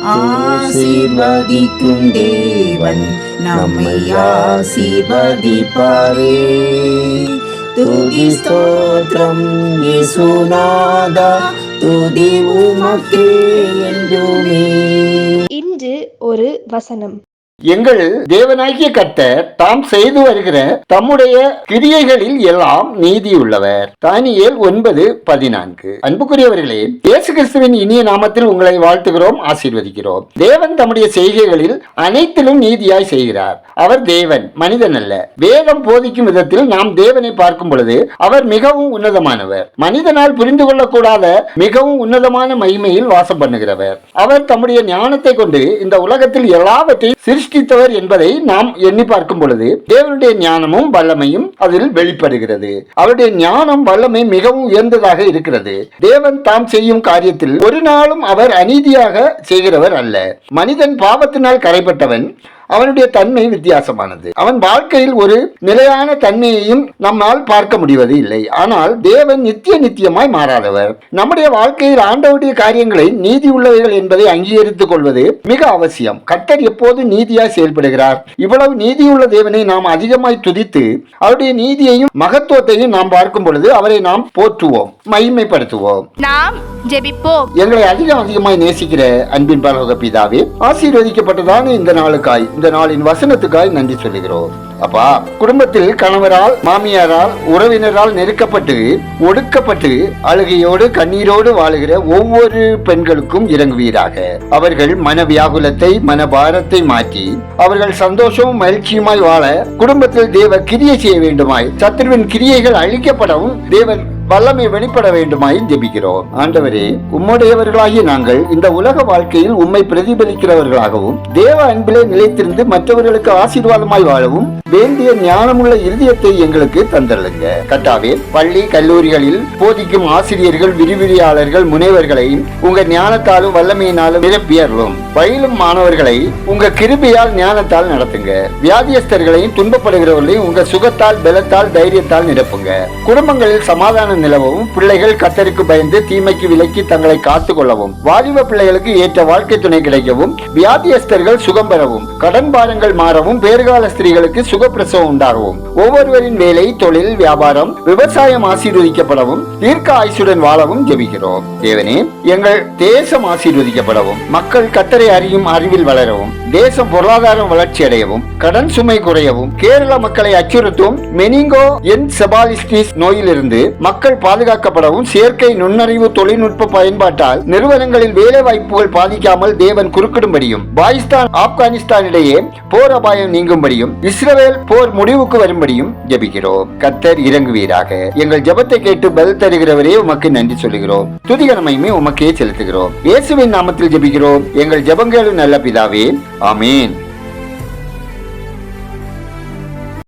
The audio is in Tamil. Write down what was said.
ஆசீர்வதிக்கும் தேவன் நம்மை ஆசீர்வதிப்பாரே. துதி ஸ்தோத்திரம் இயேசுநாதா, துதி உமக்கே என்றுமே. இன்று ஒரு வசனம். எங்கள் தேவனாகிய கர்த்தர் தாம் செய்து வருகிற தம்முடைய கிரியைகளில் எல்லாம் நீதியுள்ளவர். தானியேல் 9:14. அன்புக்குரியவர்களே, இயேசு கிறிஸ்துவின் இனிய நாமத்தில் உங்களை வாழ்த்துகிறோம், ஆசீர்வதிக்கிறோம். தேவன் தம்முடைய செய்கைகளில் அனைத்திலும் நீதியாய் செய்கிறார். அவர் தேவன், மனிதன் அல்ல. வேதம் போதிக்கும் விதத்தில் நாம் தேவனை பார்க்கும் பொழுது அவர் மிகவும் உன்னதமானவர். மனிதனால் புரிந்து கொள்ளக்கூடாத மிகவும் உன்னதமான மகிமையில் வாசம் பண்ணுகிறவர். அவர் தம்முடைய ஞானத்தை கொண்டு இந்த உலகத்தில் எல்லாவற்றையும் சிருஷ்டித்தவர் என்பதை நாம் எண்ணி பார்க்கும் பொழுது தேவனுடைய ஞானமும் வல்லமையும் அதில் வெளிப்படுகிறது. அவருடைய ஞானம் வல்லமை மிகவும் உயர்ந்ததாக இருக்கிறது. தேவன் தாம் செய்யும் காரியத்தில் ஒரு நாளும் அவர் அநீதியாக செய்கிறவர் அல்ல. மனிதன் பாவத்தினால் கரைப்பட்டவன். அவனுடைய தன்மை வித்தியாசமானது. அவன் வாழ்க்கையில் ஒரு நிலையான தன்மையையும் நம்மால் பார்க்க முடிவது இல்லை. ஆனால் தேவன் நித்தியமாய் மாறாதவர். நம்முடைய வாழ்க்கையில் ஆண்டவருடைய காரியங்களை நீதி உள்ளவைகள் என்பதை அங்கீகரித்துக் கொள்வது மிக அவசியம். கர்த்தர் எப்போது நீதியாய் செயல்படுகிறார். இவ்வளவு நீதியுள்ள தேவனை நாம் அதிகமாய் துதித்து அவருடைய நீதியையும் மகத்துவத்தையும் நாம் பார்க்கும் பொழுது அவரை நாம் போற்றுவோம், மகிமைப்படுத்துவோம். நாம் ஜெபிப்போம். எங்களை அதிகமாய் நேசிக்கிற அன்பின் பரலோக பிதாவே, ஆசீர்வதிக்கப்பட்டதான இந்த நாளுக்காய், இந்த நாளின் வசனத்துக்காய் நன்றி சொல்லுகிறோம். அப்பா, குடும்பத்தில் கணவரால், மாமியாரால், உறவினரால் நெருக்கப்பட்டு ஒடுக்கப்பட்டு அழுகையோடு கண்ணீரோடு வாழுகிற ஒவ்வொரு பெண்களுக்கும் இறங்குவீராக. அவர்கள் மன வியாகுலத்தை, மனபாரத்தை மாற்றி அவர்கள் சந்தோஷமும் மகிழ்ச்சியுமாய் வாழ குடும்பத்தில் தேவ கிரியை செய்ய வேண்டுமாய், சத்துருவின் கிரியைகள் அழிக்கப்படவும் தேவன் வல்லமை வெளிப்பட வேண்டுமாய் ஜெபிக்கிறோம். ஆண்டவரே, உம்முடையவர்களாகிய நாங்கள் இந்த உலக வாழ்க்கையில் உம்மை பிரதிபலிக்கிறவர்களாகவும் தேவ அன்பிலே நிலைத்திருந்து மற்றவர்களுக்கு ஆசீர்வாதமாய் வாழவும் வேண்டிய ஞானமுள்ள இருதயத்தை எங்களுக்கு தந்தருளுங்க. கர்த்தாவே, பள்ளி கல்லூரிகளில் போதிக்கும் ஆசிரியர்கள், விரிவிரியாளர்கள், முனைவர்களையும் உங்க ஞானத்தாலும் வல்லமையினாலும் நிரப்பியறலும். பயிலும் மாணவர்களை உங்க கிருபையால் ஞானத்தால் நடத்துங்க. வியாதியஸ்தர்களையும் துன்பப்படுகிறவர்களையும் உங்க சுகத்தால், பலத்தால், தைரியத்தால் நிரப்புங்க. குடும்பங்களில் சமாதான நிலவும், பிள்ளைகள் கர்த்தருக்கு பயந்து தீமைக்கு விலக்கி தங்களை காத்துக் கொள்ளவும், வாலிப பிள்ளைகளுக்கு ஏற்ற வாழ்க்கை துணை கிடைக்கவும், வியாதியஸ்தர்கள் சுகம் பெறவும், கடன் பாரங்கள் மாறவும், பேறுகால ஸ்திரீகளுக்கு சுகப்பிரசவம் உண்டாகவும், ஒவ்வொருவரின் வேலை, தொழில், வியாபாரம், விவசாயம் ஆசீர்வதிக்கப்படவும், தீர்க்க ஆயுசுடன் வாழவும் ஜெபிக்கிறோம். தேவனே, எங்கள் தேசம் ஆசீர்வதிக்கப்படவும், மக்கள் கர்த்தரை அறியும் அறிவில் வளரவும், தேசம் பொருளாதாரம் வளர்ச்சி அடையவும், கடன் சுமை குறையவும், கேரள மக்களை அச்சுறுத்தும் மெனிங்கோ என்செபாலிட்டிஸ் நோயிலிருந்து மக்கள் பாதுகாக்கப்படவும், செயற்கை நுண்ணறிவு தொழில்நுட்ப பயன்பாட்டால் நிறுவனங்களில் வேலை வாய்ப்புகள் பாதிக்காமல் தேவன் குறுக்கிடும்படியும், பாகிஸ்தான் ஆப்கானிஸ்தான் இடையே போர் அபாயம் நீங்கும்படியும், இஸ்ரவேல் போர் முடிவுக்கு வரும்படியும் ஜெபிக்கிறோம். கர்த்தர் இறங்குவீராக. எங்கள் ஜெபத்தை கேட்டு பதில் தருகிறவரே உமக்கு நன்றி சொல்லுகிறோம். துதிகரமையுமே உமக்கே செலுத்துகிறோம். இயேசுவின் நாமத்தில் ஜெபிக்கிறோம் எங்கள் ஜெபங்களும் நல்ல பிதாவே, ஆமீன்.